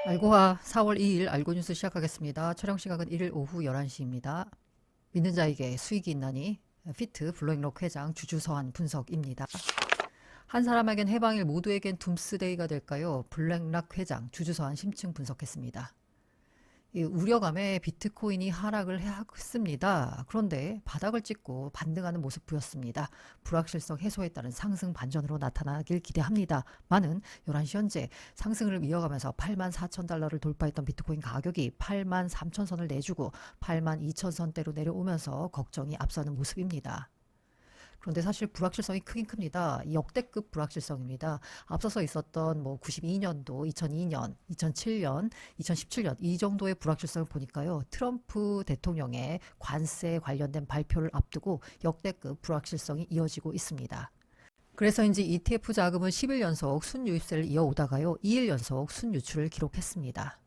알고와 4월 2일 알고뉴스 시작하겠습니다. 촬영 시각은 1일 오후 11시입니다. 믿는 자에게 수익이 있나니 피트 블로잉록 회장 주주서한 분석입니다. 한 사람에겐 해방일 모두에겐 둠스데이가 될까요? 블랙락 회장 주주서한 심층 분석했습니다. 이 우려감에 비트코인이 하락을 했습니다. 그런데 바닥을 찍고 반등하는 모습 보였습니다. 불확실성 해소에 따른 상승 반전으로 나타나길 기대합니다. 많은 11시 현재 상승을 이어가면서 84,000달러를 돌파했던 비트코인 가격이 83,000선을 내주고 82,000선대로 내려오면서 걱정이 앞서는 모습입니다. 그런데 사실 불확실성이 크긴 큽니다. 역대급 불확실성입니다. 앞서서 있었던 92년도, 2002년, 2007년, 2017년 이 정도의 불확실성을 보니까요. 트럼프 대통령의 관세 관련된 발표를 앞두고 역대급 불확실성이 이어지고 있습니다. 그래서인지 ETF 자금은 10일 연속 순유입세를 이어오다가요. 2일 연속 순유출을 기록했습니다.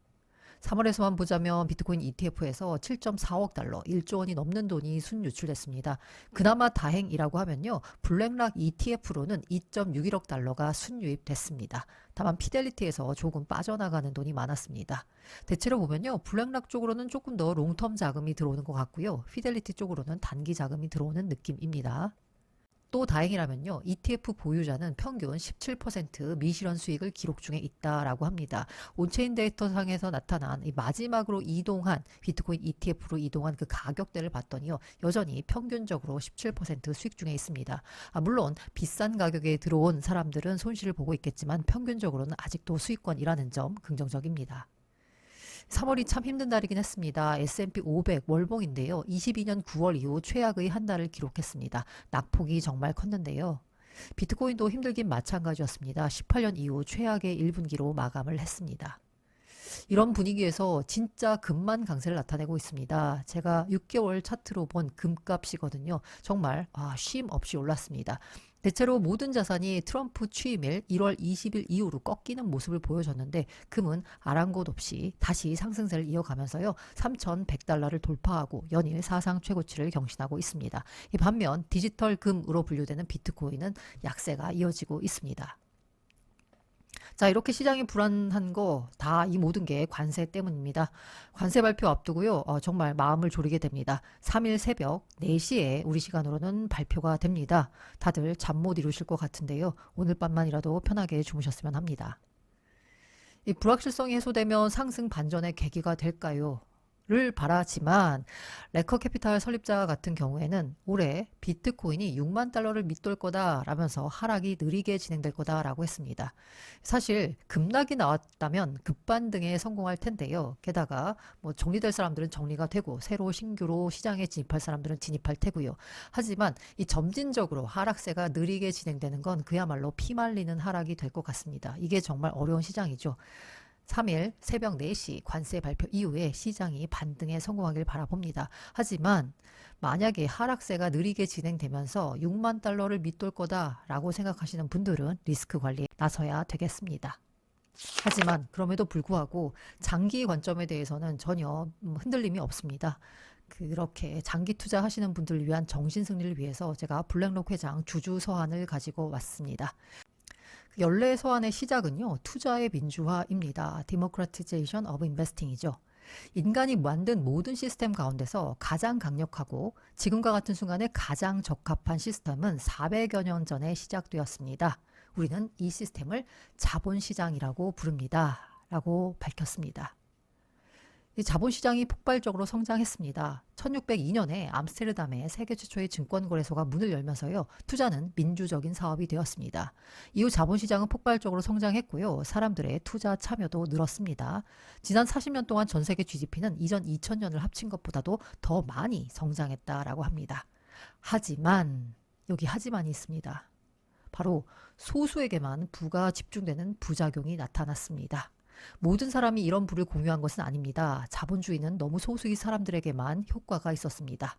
3월에서만 보자면 비트코인 ETF에서 7.4억 달러, 1조 원이 넘는 돈이 순유출됐습니다. 그나마 다행이라고 하면요. 블랙락 ETF로는 2.61억 달러가 순유입됐습니다. 다만 피델리티에서 조금 빠져나가는 돈이 많았습니다. 대체로 보면요. 블랙락 쪽으로는 조금 더 롱텀 자금이 들어오는 것 같고요. 피델리티 쪽으로는 단기 자금이 들어오는 느낌입니다. 또 다행이라면요. ETF 보유자는 평균 17% 미실현 수익을 기록 중에 있다라고 합니다. 온체인 데이터상에서 나타난 마지막으로 이동한 비트코인 ETF로 이동한 그 가격대를 봤더니요. 여전히 평균적으로 17% 수익 중에 있습니다. 물론 비싼 가격에 들어온 사람들은 손실을 보고 있겠지만 평균적으로는 아직도 수익권이라는 점 긍정적입니다. 3월이 참 힘든 달이긴 했습니다. S&P 500 월봉인데요. 22년 9월 이후 최악의 한 달을 기록했습니다. 낙폭이 정말 컸는데요. 비트코인도 힘들긴 마찬가지였습니다. 18년 이후 최악의 1분기로 마감을 했습니다. 이런 분위기에서 진짜 금만 강세를 나타내고 있습니다. 제가 6개월 차트로 본 금값이거든요. 정말 쉼 없이 올랐습니다. 대체로 모든 자산이 트럼프 취임일 1월 20일 이후로 꺾이는 모습을 보여줬는데 금은 아랑곳 없이 다시 상승세를 이어가면서요. 3,100달러를 돌파하고 연일 사상 최고치를 경신하고 있습니다. 이 반면 디지털 금으로 분류되는 비트코인은 약세가 이어지고 있습니다. 자, 이렇게 시장이 불안한 거 다 이 모든 게 관세 때문입니다. 관세 발표 앞두고요. 정말 마음을 졸이게 됩니다. 3일 새벽 4시에 우리 시간으로는 발표가 됩니다. 다들 잠 못 이루실 것 같은데요. 오늘 밤만이라도 편하게 주무셨으면 합니다. 이 불확실성이 해소되면 상승 반전의 계기가 될까요? 를 바라지만 레커 캐피탈 설립자 같은 경우에는 올해 비트코인이 6만 달러를 밑돌 거다라면서 하락이 느리게 진행될 거다라고 했습니다. 사실 급락이 나왔다면 급반등에 성공할 텐데요. 게다가 정리될 사람들은 정리가 되고 새로 신규로 시장에 진입할 사람들은 진입할 테고요. 하지만 이 점진적으로 하락세가 느리게 진행되는 건 그야말로 피말리는 하락이 될 것 같습니다. 이게 정말 어려운 시장이죠. 3일 새벽 4시 관세 발표 이후에 시장이 반등에 성공하길 바라봅니다. 하지만 만약에 하락세가 느리게 진행되면서 6만 달러를 밑돌 거다라고 생각하시는 분들은 리스크 관리에 나서야 되겠습니다. 하지만 그럼에도 불구하고 장기 관점에 대해서는 전혀 흔들림이 없습니다. 그렇게 장기 투자하시는 분들을 위한 정신 승리를 위해서 제가 블랙록 회장 주주 서한을 가지고 왔습니다. 연례 서한의 시작은요. 투자의 민주화입니다. Democratization of Investing이죠. 인간이 만든 모든 시스템 가운데서 가장 강력하고 지금과 같은 순간에 가장 적합한 시스템은 400여 년 전에 시작되었습니다. 우리는 이 시스템을 자본시장이라고 부릅니다. 라고 밝혔습니다. 이 자본시장이 폭발적으로 성장했습니다. 1602년에 암스테르담에 세계 최초의 증권거래소가 문을 열면서요. 투자는 민주적인 사업이 되었습니다. 이후 자본시장은 폭발적으로 성장했고요. 사람들의 투자 참여도 늘었습니다. 지난 40년 동안 전 세계 GDP는 이전 2000년을 합친 것보다도 더 많이 성장했다라고 합니다. 하지만 여기 하지만이 있습니다. 바로 소수에게만 부가 집중되는 부작용이 나타났습니다. 모든 사람이 이런 부를 공유한 것은 아닙니다. 자본주의는 너무 소수의 사람들에게만 효과가 있었습니다.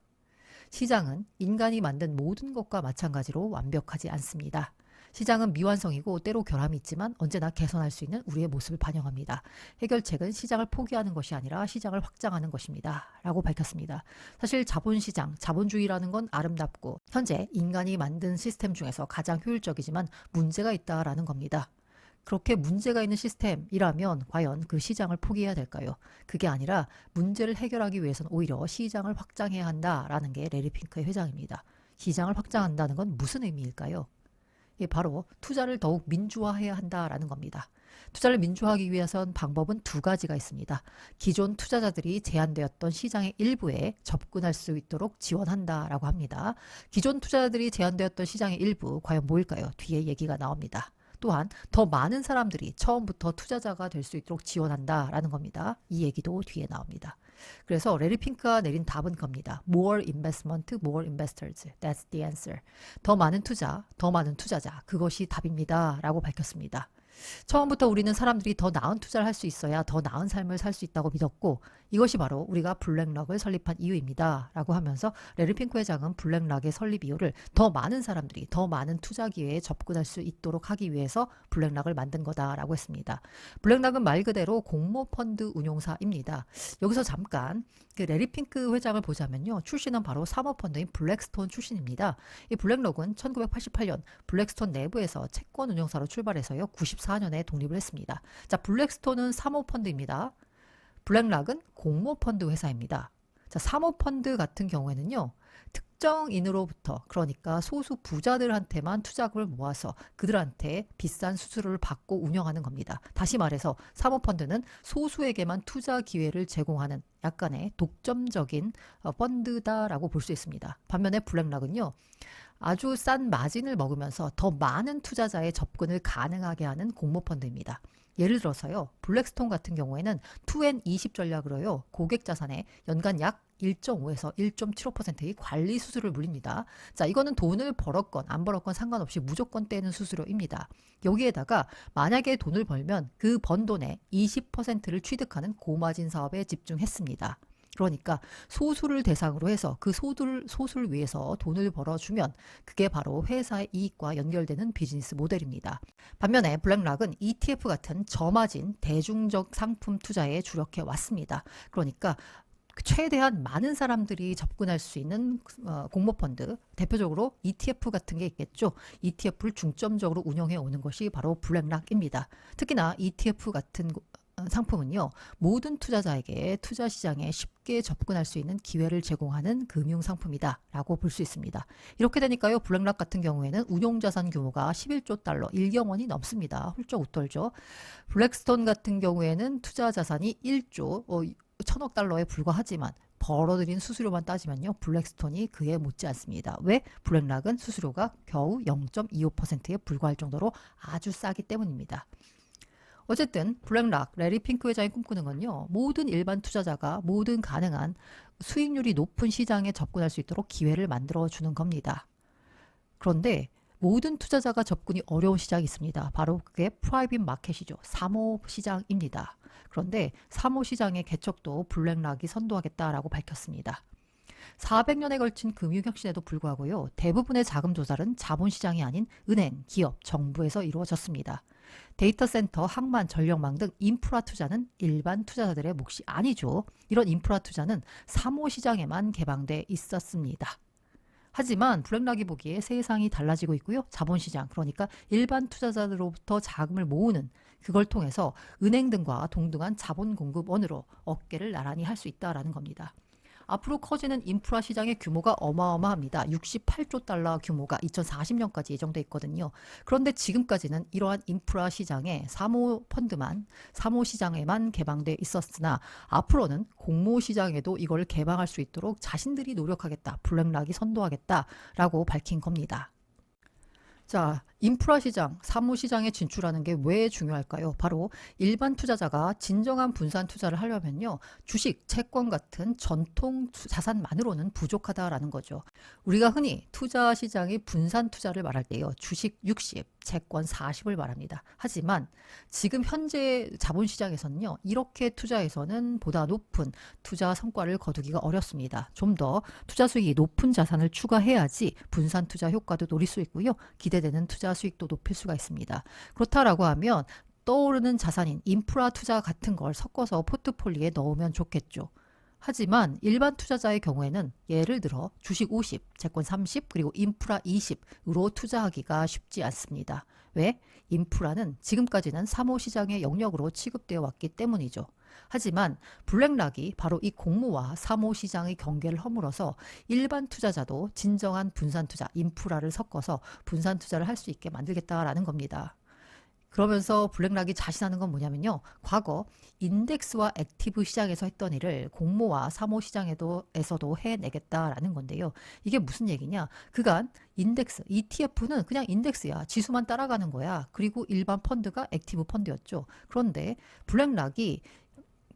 시장은 인간이 만든 모든 것과 마찬가지로 완벽하지 않습니다. 시장은 미완성이고 때로 결함이 있지만 언제나 개선할 수 있는 우리의 모습을 반영합니다. 해결책은 시장을 포기하는 것이 아니라 시장을 확장하는 것입니다. 라고 밝혔습니다. 사실 자본시장, 자본주의라는 건 아름답고 현재 인간이 만든 시스템 중에서 가장 효율적이지만 문제가 있다라는 겁니다. 그렇게 문제가 있는 시스템이라면 과연 그 시장을 포기해야 될까요? 그게 아니라 문제를 해결하기 위해서는 오히려 시장을 확장해야 한다라는 게 레리 핑크의 회장입니다. 시장을 확장한다는 건 무슨 의미일까요? 예, 바로 투자를 더욱 민주화해야 한다라는 겁니다. 투자를 민주화하기 위해선 방법은 두 가지가 있습니다. 기존 투자자들이 제한되었던 시장의 일부에 접근할 수 있도록 지원한다라고 합니다. 기존 투자자들이 제한되었던 시장의 일부, 과연 뭐일까요? 뒤에 얘기가 나옵니다. 또한 더 많은 사람들이 처음부터 투자자가 될 수 있도록 지원한다라는 겁니다. 이 얘기도 뒤에 나옵니다. 그래서 레리 핑크가 내린 답은 겁니다. More investment, more investors. That's the answer. 더 많은 투자, 더 많은 투자자. 그것이 답입니다. 라고 밝혔습니다. 처음부터 우리는 사람들이 더 나은 투자를 할 수 있어야 더 나은 삶을 살 수 있다고 믿었고 이것이 바로 우리가 블랙락을 설립한 이유입니다. 라고 하면서 레리 핑크 회장은 블랙락의 설립 이유를 더 많은 사람들이 더 많은 투자 기회에 접근할 수 있도록 하기 위해서 블랙락을 만든 거다라고 했습니다. 블랙락은 말 그대로 공모펀드 운용사입니다. 여기서 잠깐 그 레리 핑크 회장을 보자면요. 출신은 바로 사모펀드인 블랙스톤 출신입니다. 이 블랙락은 1988년 블랙스톤 내부에서 채권 운용사로 출발해서요. 94년에 독립을 했습니다. 자, 블랙스톤은 사모펀드입니다. 블랙락은 공모펀드 회사입니다. 자, 사모펀드 같은 경우에는요. 특정인으로부터 그러니까 소수 부자들한테만 투자금을 모아서 그들한테 비싼 수수료를 받고 운영하는 겁니다. 다시 말해서 사모펀드는 소수에게만 투자 기회를 제공하는 약간의 독점적인 펀드다라고 볼 수 있습니다. 반면에 블랙락은요. 아주 싼 마진을 먹으면서 더 많은 투자자의 접근을 가능하게 하는 공모펀드입니다. 예를 들어서요. 블랙스톤 같은 경우에는 2N20 전략으로요. 고객 자산에 연간 약 1.5에서 1.75%의 관리 수수료를 물립니다. 자, 이거는 돈을 벌었건 안 벌었건 상관없이 무조건 떼는 수수료입니다. 여기에다가 만약에 돈을 벌면 그 번 돈의 20%를 취득하는 고마진 사업에 집중했습니다. 그러니까 소수를 대상으로 해서 그 소수를 위해서 돈을 벌어주면 그게 바로 회사의 이익과 연결되는 비즈니스 모델입니다. 반면에 블랙락은 ETF 같은 저마진 대중적 상품 투자에 주력해 왔습니다. 그러니까 최대한 많은 사람들이 접근할 수 있는 공모펀드, 대표적으로 ETF 같은 게 있겠죠. ETF를 중점적으로 운영해 오는 것이 바로 블랙락입니다. 특히나 ETF 같은 상품은요. 모든 투자자에게 투자 시장에 쉽게 접근할 수 있는 기회를 제공하는 금융상품이다 라고 볼 수 있습니다. 이렇게 되니까요. 블랙락 같은 경우에는 운용자산 규모가 11조 달러, 1경 원이 넘습니다. 훌쩍 웃돌죠. 블랙스톤 같은 경우에는 투자 자산이 1조 1,000억 달러에 불과하지만 벌어들인 수수료만 따지면요. 블랙스톤이 그에 못지 않습니다. 왜? 블랙락은 수수료가 겨우 0.25%에 불과할 정도로 아주 싸기 때문입니다. 어쨌든 블랙락, 레리 핑크 회장이 꿈꾸는 건요. 모든 일반 투자자가 모든 가능한 수익률이 높은 시장에 접근할 수 있도록 기회를 만들어주는 겁니다. 그런데 모든 투자자가 접근이 어려운 시장이 있습니다. 바로 그게 프라이빗 마켓이죠. 사모 시장입니다. 그런데 사모 시장의 개척도 블랙락이 선도하겠다라고 밝혔습니다. 400년에 걸친 금융혁신에도 불구하고요. 대부분의 자금 조달은 자본시장이 아닌 은행, 기업, 정부에서 이루어졌습니다. 데이터 센터, 항만, 전력망 등 인프라 투자는 일반 투자자들의 몫이 아니죠. 이런 인프라 투자는 사모시장에만 개방돼 있었습니다. 하지만 블랙락이 보기에 세상이 달라지고 있고요. 자본시장, 그러니까 일반 투자자들로부터 자금을 모으는 그걸 통해서 은행 등과 동등한 자본 공급원으로 어깨를 나란히 할 수 있다라는 겁니다. 앞으로 커지는 인프라 시장의 규모가 어마어마합니다. 68조 달러 규모가 2040년까지 예정돼 있거든요. 그런데 지금까지는 이러한 인프라 시장에 사모 시장에만 개방돼 있었으나 앞으로는 공모 시장에도 이걸 개방할 수 있도록 자신들이 노력하겠다. 블랙락이 선도하겠다라고 밝힌 겁니다. 자, 인프라 시장, 사무 시장에 진출하는 게 왜 중요할까요? 바로 일반 투자자가 진정한 분산 투자를 하려면요. 주식, 채권 같은 전통 자산만으로는 부족하다라는 거죠. 우리가 흔히 투자 시장의 분산 투자를 말할 때요. 주식 60, 채권 40을 말합니다. 하지만 지금 현재 자본시장에서는요. 이렇게 투자해서는 보다 높은 투자 성과를 거두기가 어렵습니다. 좀 더 투자 수익이 높은 자산을 추가해야지 분산 투자 효과도 노릴 수 있고요. 기대되는 투자 수익도 높일 수가 있습니다. 그렇다라고 하면 떠오르는 자산인 인프라 투자 같은 걸 섞어서 포트폴리오에 넣으면 좋겠죠. 하지만 일반 투자자의 경우에는 예를 들어 주식 50, 채권 30, 그리고 인프라 20으로 투자하기가 쉽지 않습니다. 왜? 인프라는 지금까지는 사모시장의 영역으로 취급되어 왔기 때문이죠. 하지만 블랙락이 바로 이 공모와 사모시장의 경계를 허물어서 일반 투자자도 진정한 분산투자, 인프라를 섞어서 분산투자를 할 수 있게 만들겠다라는 겁니다. 그러면서 블랙락이 자신하는 건 뭐냐면요. 과거 인덱스와 액티브 시장에서 했던 일을 공모와 사모 시장에서도 해내겠다라는 건데요. 이게 무슨 얘기냐? 그간 인덱스, ETF는 그냥 인덱스야. 지수만 따라가는 거야. 그리고 일반 펀드가 액티브 펀드였죠. 그런데 블랙락이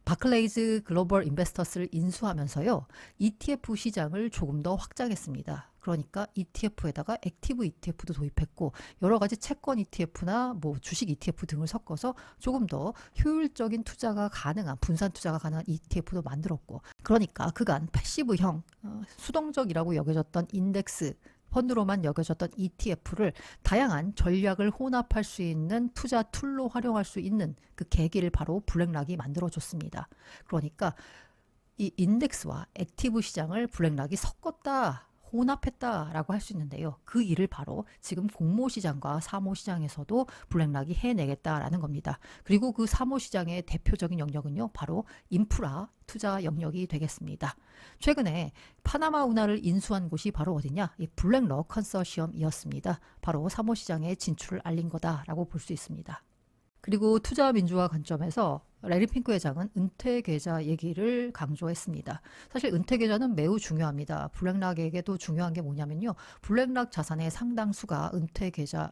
바클레이즈 글로벌 인베스터스를 인수하면서요. ETF 시장을 조금 더 확장했습니다. 그러니까 ETF에다가 액티브 ETF도 도입했고 여러 가지 채권 ETF나 뭐 주식 ETF 등을 섞어서 조금 더 효율적인 투자가 가능한 분산 투자가 가능한 ETF도 만들었고 그러니까 그간 패시브형 수동적이라고 여겨졌던 인덱스 펀드로만 여겨졌던 ETF를 다양한 전략을 혼합할 수 있는 투자 툴로 활용할 수 있는 그 계기를 바로 블랙락이 만들어줬습니다. 그러니까 이 인덱스와 액티브 시장을 블랙락이 섞었다. 혼합했다라고 할 수 있는데요. 그 일을 바로 지금 공모시장과 사모시장에서도 블랙락이 해내겠다라는 겁니다. 그리고 그 사모시장의 대표적인 영역은요. 바로 인프라 투자 영역이 되겠습니다. 최근에 파나마 운하를 인수한 곳이 바로 어디냐? 이 블랙락 컨소시엄이었습니다. 바로 사모시장에 진출을 알린 거다라고 볼 수 있습니다. 그리고 투자 민주화 관점에서 레리 핑크 회장은 은퇴 계좌 얘기를 강조했습니다. 사실 은퇴 계좌는 매우 중요합니다. 블랙락에게도 중요한 게 뭐냐면요. 블랙락 자산의 상당수가 은퇴 계좌로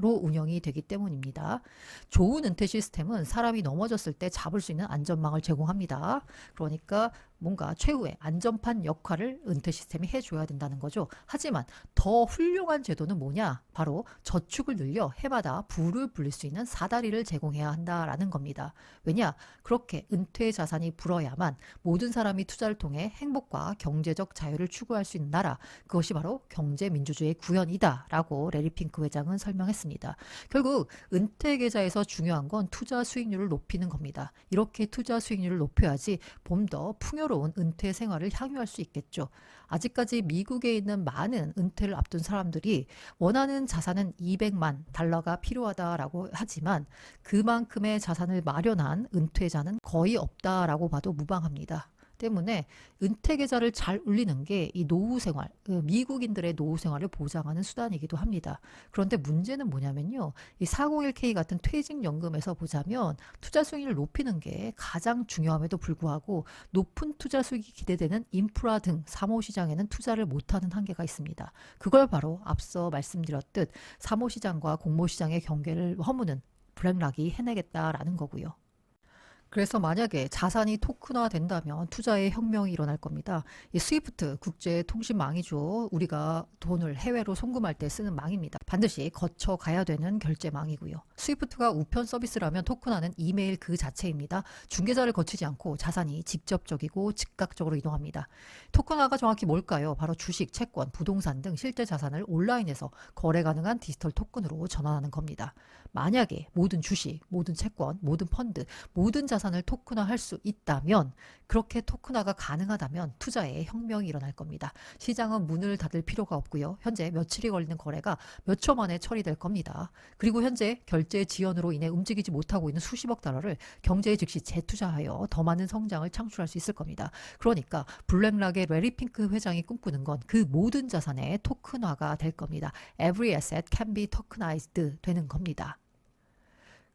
운영이 되기 때문입니다. 좋은 은퇴 시스템은 사람이 넘어졌을 때 잡을 수 있는 안전망을 제공합니다. 그러니까 뭔가 최후의 안전판 역할을 은퇴 시스템이 해줘야 된다는 거죠. 하지만 더 훌륭한 제도는 뭐냐? 바로 저축을 늘려 해마다 부를 불릴 수 있는 사다리를 제공해야 한다라는 겁니다. 왜냐? 그렇게 은퇴 자산이 불어야만 모든 사람이 투자를 통해 행복과 경제적 자유를 추구할 수 있는 나라, 그것이 바로 경제민주주의의 구현이다라고 레리 핑크 회장은 설명했습니다. 결국 은퇴 계좌에서 중요한 건 투자 수익률을 높이는 겁니다. 이렇게 투자 수익률을 높여야지 좀 더 풍요로운 은퇴 생활을 향유할 수 있겠죠. 아직까지 미국에 있는 많은 은퇴를 앞둔 사람들이 원하는 자산은 200만 달러가 필요하다라고 하지만 그만큼의 자산을 마련한 은퇴자는 거의 없다라고 봐도 무방합니다. 때문에 은퇴 계좌를 잘 울리는 게 이 노후 생활, 미국인들의 노후 생활을 보장하는 수단이기도 합니다. 그런데 문제는 뭐냐면요. 이 401k 같은 퇴직연금에서 보자면 투자 수익률을 높이는 게 가장 중요함에도 불구하고 높은 투자 수익이 기대되는 인프라 등 사모시장에는 투자를 못하는 한계가 있습니다. 그걸 바로 앞서 말씀드렸듯 사모시장과 공모시장의 경계를 허무는 블랙락이 해내겠다라는 거고요. 그래서 만약에 자산이 토큰화 된다면 투자의 혁명이 일어날 겁니다. 이 스위프트 국제 통신망이죠. 우리가 돈을 해외로 송금할 때 쓰는 망입니다. 반드시 거쳐가야 되는 결제망이고요. 스위프트가 우편 서비스라면 토큰화는 이메일 그 자체입니다. 중개자를 거치지 않고 자산이 직접적이고 즉각적으로 이동합니다. 토큰화가 정확히 뭘까요? 바로 주식, 채권, 부동산 등 실제 자산을 온라인에서 거래 가능한 디지털 토큰으로 전환하는 겁니다. 만약에 모든 주식, 모든 채권, 모든 펀드, 모든 자산을 토큰화할 수 있다면 그렇게 토큰화가 가능하다면 투자에 혁명이 일어날 겁니다. 시장은 문을 닫을 필요가 없고요. 현재 며칠이 걸리는 거래가 몇 초 만에 처리될 겁니다. 그리고 현재 결제 지연으로 인해 움직이지 못하고 있는 수십억 달러를 경제에 즉시 재투자하여 더 많은 성장을 창출할 수 있을 겁니다. 그러니까 블랙락의 레리 핑크 회장이 꿈꾸는 건 그 모든 자산의 토큰화가 될 겁니다. Every asset can be tokenized 되는 겁니다.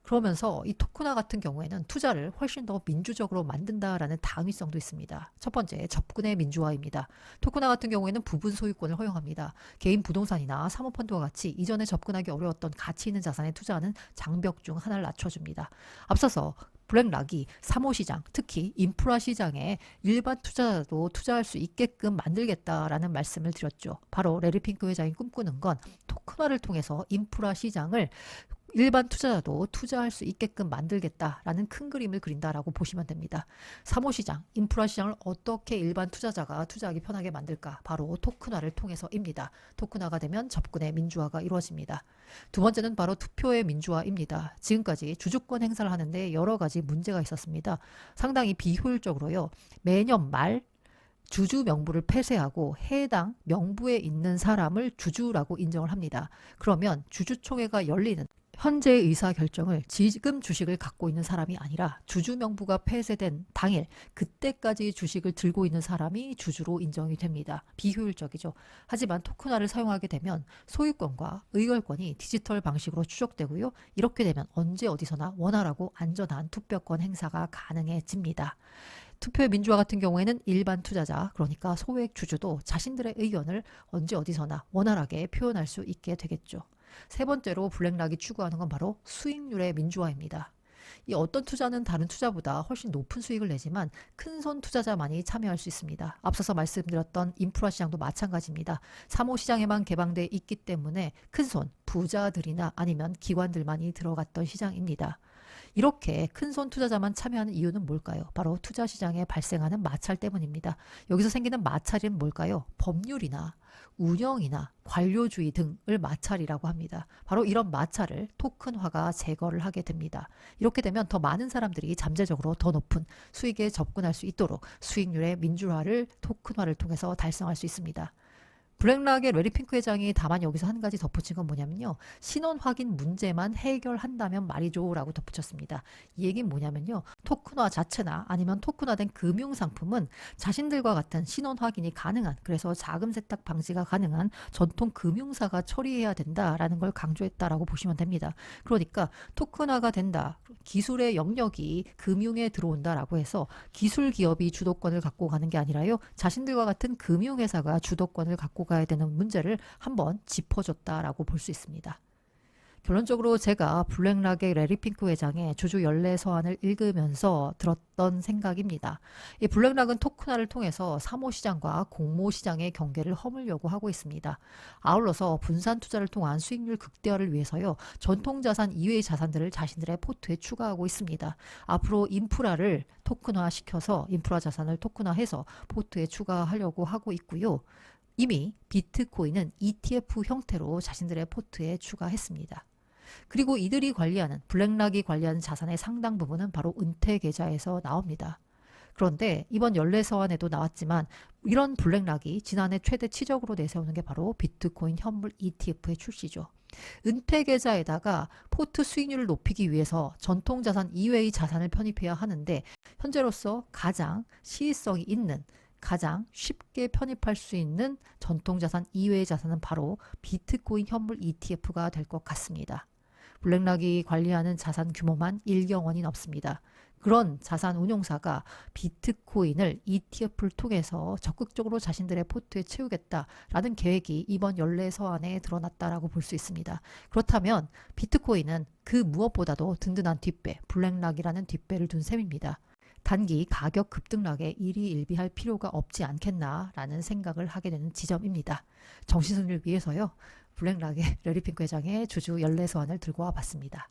그러면서 이 토큰화 같은 경우에는 투자를 훨씬 더 민주적으로 만든다라는 당위성도 있습니다. 첫 번째, 접근의 민주화입니다. 토큰화 같은 경우에는 부분 소유권을 허용합니다. 개인 부동산이나 사모펀드와 같이 이전에 접근하기 어려웠던 가치 있는 자산에 투자하는 장벽 중 하나를 낮춰줍니다. 앞서서 블랙락이 사모시장, 특히 인프라 시장에 일반 투자자도 투자할 수 있게끔 만들겠다라는 말씀을 드렸죠. 바로 레리 핑크 회장이 꿈꾸는 건 토큰화를 통해서 인프라 시장을 일반 투자자도 투자할 수 있게끔 만들겠다라는 큰 그림을 그린다라고 보시면 됩니다. 사모시장, 인프라 시장을 어떻게 일반 투자자가 투자하기 편하게 만들까? 바로 토큰화를 통해서입니다. 토큰화가 되면 접근의 민주화가 이루어집니다. 두 번째는 바로 투표의 민주화입니다. 지금까지 주주권 행사를 하는데 여러 가지 문제가 있었습니다. 상당히 비효율적으로요. 매년 말 주주 명부를 폐쇄하고 해당 명부에 있는 사람을 주주라고 인정을 합니다. 그러면 주주총회가 열리는 현재의 의사결정을 지금 주식을 갖고 있는 사람이 아니라 주주 명부가 폐쇄된 당일 그때까지 주식을 들고 있는 사람이 주주로 인정이 됩니다. 비효율적이죠. 하지만 토큰화를 사용하게 되면 소유권과 의결권이 디지털 방식으로 추적되고요. 이렇게 되면 언제 어디서나 원활하고 안전한 투표권 행사가 가능해집니다. 투표의 민주화 같은 경우에는 일반 투자자, 그러니까 소액 주주도 자신들의 의견을 언제 어디서나 원활하게 표현할 수 있게 되겠죠. 세 번째로 블랙락이 추구하는 건 바로 수익률의 민주화입니다. 이 어떤 투자는 다른 투자보다 훨씬 높은 수익을 내지만 큰손 투자자만이 참여할 수 있습니다. 앞서서 말씀드렸던 인프라 시장도 마찬가지입니다. 사모시장에만 개방돼 있기 때문에 큰손, 부자들이나 아니면 기관들만이 들어갔던 시장입니다. 이렇게 큰손 투자자만 참여하는 이유는 뭘까요? 바로 투자 시장에 발생하는 마찰 때문입니다. 여기서 생기는 마찰은 뭘까요? 법률이나 운영이나 관료주의 등을 마찰이라고 합니다. 바로 이런 마찰을 토큰화가 제거를 하게 됩니다. 이렇게 되면 더 많은 사람들이 잠재적으로 더 높은 수익에 접근할 수 있도록 수익률의 민주화를 토큰화를 통해서 달성할 수 있습니다. 블랙락의 레리 핑크 회장이 다만 여기서 한 가지 덧붙인 건 뭐냐면요. 신원 확인 문제만 해결한다면 말이죠 라고 덧붙였습니다. 이 얘기는 뭐냐면요. 토큰화 자체나 아니면 토큰화된 금융상품은 자신들과 같은 신원 확인이 가능한, 그래서 자금 세탁 방지가 가능한 전통 금융사가 처리해야 된다라는 걸 강조했다라고 보시면 됩니다. 그러니까 토큰화가 된다. 기술의 영역이 금융에 들어온다라고 해서 기술 기업이 주도권을 갖고 가는 게 아니라요. 자신들과 같은 금융회사가 주도권을 갖고 가야 되는 문제를 한번 짚어줬다라고 볼 수 있습니다. 결론적으로 제가 블랙락의 레리 핑크 회장의 주주 연례 서한을 읽으면서 들었던 생각입니다. 이 블랙락은 토큰화를 통해서 사모시장과 공모시장의 경계를 허물려고 하고 있습니다. 아울러서 분산 투자를 통한 수익률 극대화를 위해서요. 전통자산 이외의 자산들을 자신들의 포트에 추가하고 있습니다. 앞으로 인프라를 토큰화시켜서 인프라 자산을 토큰화해서 포트에 추가하려고 하고 있고요. 이미 비트코인은 ETF 형태로 자신들의 포트에 추가했습니다. 그리고 이들이 관리하는, 블랙락이 관리하는 자산의 상당 부분은 바로 은퇴 계좌에서 나옵니다. 그런데 이번 연례 서한에도 나왔지만 이런 블랙락이 지난해 최대 치적으로 내세우는 게 바로 비트코인 현물 ETF의 출시죠. 은퇴 계좌에다가 포트 수익률을 높이기 위해서 전통자산 이외의 자산을 편입해야 하는데 현재로서 가장 시의성이 있는, 가장 쉽게 편입할 수 있는 전통자산 이외의 자산은 바로 비트코인 현물 ETF가 될 것 같습니다. 블랙락이 관리하는 자산 규모만 1경 원이 넘습니다. 그런 자산 운용사가 비트코인을 ETF를 통해서 적극적으로 자신들의 포트에 채우겠다라는 계획이 이번 연례 서한에 드러났다라고 볼 수 있습니다. 그렇다면 비트코인은 그 무엇보다도 든든한 뒷배, 블랙락이라는 뒷배를 둔 셈입니다. 단기 가격 급등락에 일희일비할 필요가 없지 않겠나라는 생각을 하게 되는 지점입니다. 정신승리를 위해서요. 블랙락의 레리 핑크 회장의 주주 연례 서한을 들고 와봤습니다.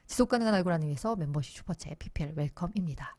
지속가능한 알고라는 위해서 멤버십 슈퍼챗 PPL 웰컴입니다.